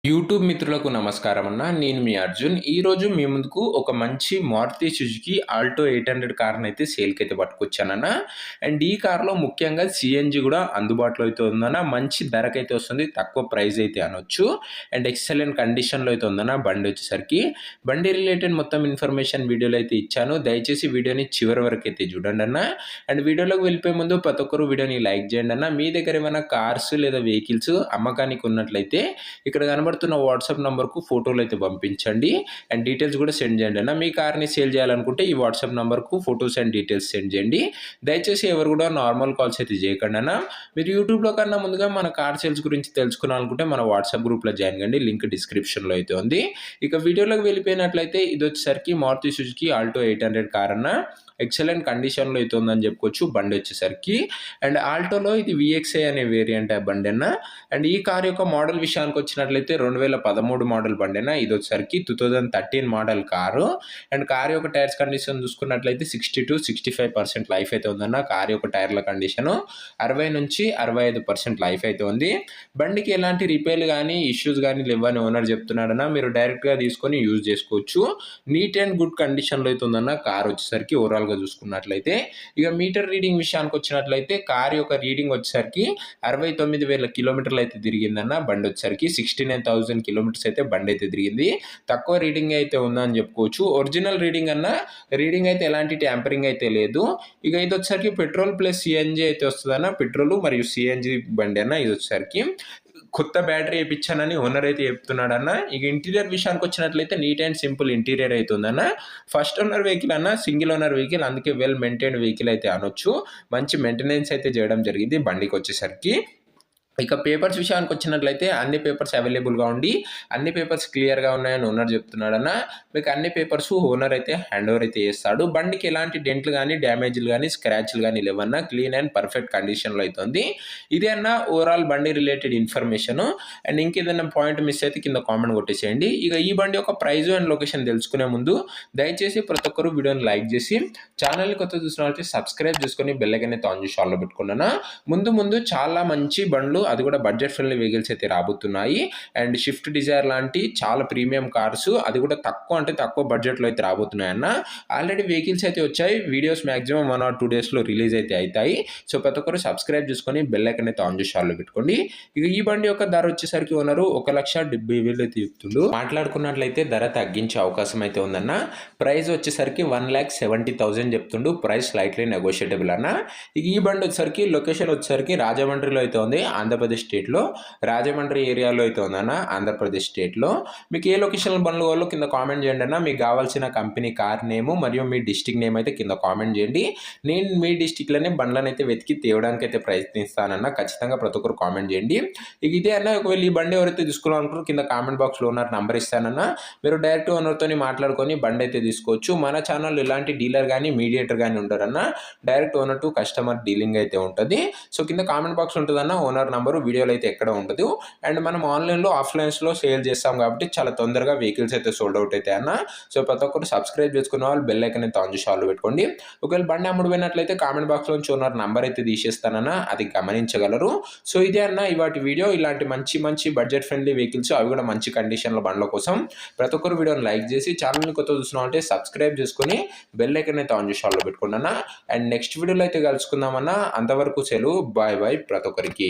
YouTube మిత్రులకు నమస్కారం అన్న. నేను మీ అర్జున్. ఈరోజు మీ ముందుకు ఒక మంచి మారుతి సుజుకి ఆల్టో 800 కార్‌నైతే సేల్‌కైతే పట్టుకొచ్చానన్న. అండ్ ఈ కార్‌లో ముఖ్యంగా సీఎన్‌జీ కూడా అందుబాటులో అయితే ఉందన్న. మంచి ధరకైతే వస్తుంది. తక్కువ ప్రైస్ అయితే అనొచ్చు. అండ్ ఎక్సలెంట్ కండిషన్‌లో అయితే ఉందన్న బండి వచ్చేసరికి. బండి రిలేటెడ్ మొత్తం ఇన్ఫర్మేషన్ వీడియోలో అయితే ఇచ్చాను. దయచేసి వీడియోని చివరి వరకు అయితే చూడండన్న. అండ్ వీడియోలోకి వెళ్ళిపోయే ముందు ప్రతి ఒక్కరు వీడియోని లైక్ చేయండి అన్న. మీ దగ్గర ఏమైనా కార్స్ లేదా వెహికల్స్ అమ్మకానికి ఉన్నట్లయితే ఇక్కడ కనబడుతున్న వాట్సాప్ నంబర్కు ఫోటోలు అయితే పంపించండి. అండ్ డీటెయిల్స్ కూడా సెండ్ చేయండి అన్న. మీ కార్ని సేల్ చేయాలనుకుంటే ఈ వాట్సాప్ నంబర్కు ఫోటోస్ అండ్ డీటెయిల్స్ సెండ్ చేయండి. దయచేసి ఎవరు కూడా నార్మల్ కాల్స్ అయితే చేయకండి అన్న. మీరు యూట్యూబ్లో కన్నా ముందుగా మన కార్ సేల్స్ గురించి తెలుసుకోవాలనుకుంటే మన వాట్సాప్ గ్రూప్లో జాయిన్ కండి. లింక్ డిస్క్రిప్షన్లో అయితే ఉంది. ఇక వీడియోలోకి వెళ్ళిపోయినట్లయితే ఇది వచ్చేసరికి మారుతి సుజుకి ఆల్టో 800 కార్ అన్న. ఎక్సలెంట్ కండిషన్లో అయితే ఉందని చెప్పుకోవచ్చు బండి వచ్చేసరికి. అండ్ ఆల్టోలో ఇది విఎక్స్ఐ అనే వేరియంట్ ఆ బండి అన్న. అండ్ ఈ కార్ యొక్క మోడల్ విషయానికి వచ్చినట్లయితే 2013 మోడల్ బండి అన్న. ఇది వచ్చేసరికి 2013 మోడల్ కారు. అండ్ కార్ యొక్క టైర్స్ కండిషన్ చూసుకున్నట్లయితే 60-65% లైఫ్ అయితే ఉందన్న. కార్ యొక్క టైర్ల కండిషన్ 60-65% లైఫ్ అయితే ఉంది. బండికి ఎలాంటి రిపేర్లు కానీ ఇష్యూస్ కానీ లేవని ఓనర్ చెప్తున్నాడన్న. మీరు డైరెక్ట్గా తీసుకొని యూజ్ చేసుకోవచ్చు. నీట్ అండ్ గుడ్ కండిషన్లో అయితే ఉందన్న కార్ వచ్చేసరికి ఓవరాల్ చూసుకున్నట్లయితే. ఇక మీటర్ రీడింగ్ విషయానికి వచ్చినట్లయితే కార్ యొక్క రీడింగ్ వచ్చేసరికి 69,000 కిలోమీటర్లు అయితే తిరిగిందన్న. బండి వచ్చేసరికి 69,000 కిలోమీటర్స్ అయితే బండి అయితే తిరిగింది. తక్కువ రీడింగ్ అయితే ఉందని చెప్పుకోవచ్చు. ఒరిజినల్ రీడింగ్ అన్న. రీడింగ్ అయితే ఎలాంటి ట్యాంపరింగ్ అయితే లేదు. ఇక ఇది వచ్చేసరికి పెట్రోల్ ప్లస్ సిఎన్జి అయితే వస్తుందన్న. పెట్రోల్ మరియు సిఎన్జి బండి అన్న. ఇది వచ్చేసరికి కొత్త బ్యాటరీ వేయించానని ఓనర్ అయితే చెప్తున్నాడన్న. ఇక ఇంటీరియర్ విషయానికి వచ్చినట్లయితే నీట్ అండ్ సింపుల్ ఇంటీరియర్ అవుతుందన్న. ఫస్ట్ ఓనర్ వెహికల్ అన్న, సింగిల్ ఓనర్ వెహికల్, అందుకే వెల్ మెయింటైన్డ్ వెహికల్ అయితే అనొచ్చు. మంచి మెయింటెనెన్స్ అయితే చేయడం జరిగింది బండికి వచ్చేసరికి. ఇక పేపర్స్ విషయానికి వచ్చినట్లయితే అన్ని పేపర్స్ అవైలబుల్గా ఉండి అన్ని పేపర్స్ క్లియర్గా ఉన్నాయని ఓనర్ చెప్తున్నాడన్న. మీకు అన్ని పేపర్స్ ఓనర్ అయితే హ్యాండ్ ఓవర్ అయితే చేస్తాడు. బండికి ఎలాంటి డెంట్లు కానీ డ్యామేజ్లు కానీ స్క్రాచ్లు కానీ లేవన్నా. క్లీన్ అండ్ పర్ఫెక్ట్ కండిషన్లో అవుతుంది. ఇదే అన్న ఓవరాల్ బండి రిలేటెడ్ ఇన్ఫర్మేషన్. అండ్ ఇంకేదైనా పాయింట్ మిస్ అయితే కింద కామెంట్ కొట్టేసేయండి. ఇక ఈ బండి యొక్క ప్రైజ్ అండ్ లొకేషన్ తెలుసుకునే ముందు దయచేసి ప్రతి ఒక్కరు వీడియోని లైక్ చేసి ఛానల్ని కొత్త చూసిన వాళ్ళకి సబ్స్క్రైబ్ చేసుకొని బెల్ ఐకాన్ అయితే ఆన్ చేసి ఆన్లో పెట్టుకున్నాను. ముందు చాలా మంచి బండ్లు, అది కూడా బడ్జెట్ ఫ్రెండ్లీ వెహికల్స్ అయితే రాబోతున్నాయి. అండ్ షిఫ్ట్ డిజైర్ లాంటి చాలా ప్రీమియం కార్స్, అది కూడా తక్కువ బడ్జెట్లో అయితే రాబోతున్నాయి అన్న. ఆల్రెడీ వెహికల్స్ అయితే వచ్చాయి. వీడియోస్ మాక్సిమం 1 or 2 డేస్లో రిలీజ్ అయితే అవుతాయి. సో ప్రతి ఒక్కరు సబ్స్క్రైబ్ చేసుకొని బెల్ ఐకాన్ అయితే ఆన్ చేసి ఆన్లో పెట్టుకోండి. ఇక ఈ బండి యొక్క ధర వచ్చేసరికి ఓనరు 1,70,000 అయితే చెప్తుండు. మాట్లాడుకున్నట్లయితే ధర తగ్గించే అవకాశం అయితే ఉందన్న. ప్రైస్ వచ్చేసరికి 1,70,000 చెప్తుండు. ప్రైస్ స్లైట్లీ నెగోషియబుల్ అన్న. ఇక ఈ బండి వచ్చేసరికి లొకేషన్ వచ్చేసరికి రాజమండ్రిలో అయితే ఉంది, ఆంధ్రప్రదేశ్ స్టేట్లో. రాజమండ్రి ఏరియాలో అయితే ఉందన్న, ఆంధ్రప్రదేశ్ స్టేట్లో. మీకు ఏ లొకేషన్ బండ్లు కావాలో కింద కామెంట్ చేయండి అన్న. మీకు కావాల్సిన కంపెనీ కార్ నేము మరియు మీ డిస్టిక్ నేమ్ అయితే కింద కామెంట్ చేయండి. నేను మీ డిస్టిక్లోనే బండ్లను అయితే వెతికి తేవడానికి అయితే ప్రయత్నిస్తానన్న. ఖచ్చితంగా ప్రతి ఒక్కరు కామెంట్ చేయండి. ఇక ఇదే అన్న. ఒకవేళ ఈ బండి ఎవరైతే తీసుకోవాలనుకుంటారో కింద కామెంట్ బాక్స్లో ఓనర్ నెంబర్ ఇస్తానన్న. మీరు డైరెక్ట్ ఓనర్తో మాట్లాడుకొని బండి అయితే తీసుకోవచ్చు. మన ఛానల్ ఎలాంటి డీలర్ కానీ మీడియేటర్ కానీ ఉండరన్న. Direct owner to customer dealing అయితే ఉంటుంది. సో కింద కామెంట్ బాక్స్ ఉంటుందన్న. ఓనర్ నంబరు వీడియోలో అయితే ఎక్కడ ఉండదు. అండ్ మనం ఆన్లైన్లో ఆఫ్లైన్స్లో సేల్ చేస్తాం కాబట్టి చాలా తొందరగా వెహికల్స్ అయితే సోల్డ్ అవుట్ అయితే అన్న. సో ప్రతి ఒక్కరు సబ్స్క్రైబ్ చేసుకున్న వాళ్ళు బెల్ ఐకాన్ అయితే ఆన్ చేసి ఆన్లో పెట్టుకోండి. ఒకవేళ బండి అమ్ముడుపోయినట్లయితే కామెంట్ బాక్స్లో ఓనర్ నంబర్ అయితే తీసేస్తానన్న, అది గమనించగలరు. సో ఇదే అన్న ఇవాటి వీడియో. ఇలాంటి మంచి బడ్జెట్ ఫ్రెండ్లీ వెహికల్స్, అవి కూడా మంచి కండిషన్లో బండ్ల కోసం ప్రతి ఒక్కరు వీడియోని లైక్ చేసి ఛానల్ని కొత్త చూస్తున్నాం అంటే సబ్స్క్రైబ్ చేసుకుని బెల్ ఐకాన్ అయితే ఆన్ చేసి ఆన్లో పెట్టుకోండి అన్న. అండ్ నెక్స్ట్ వీడియోలో అయితే కలుసుకుందామన్నా. అంతవరకు సెలవు. బాయ్ ప్రతి ఒక్కరికి.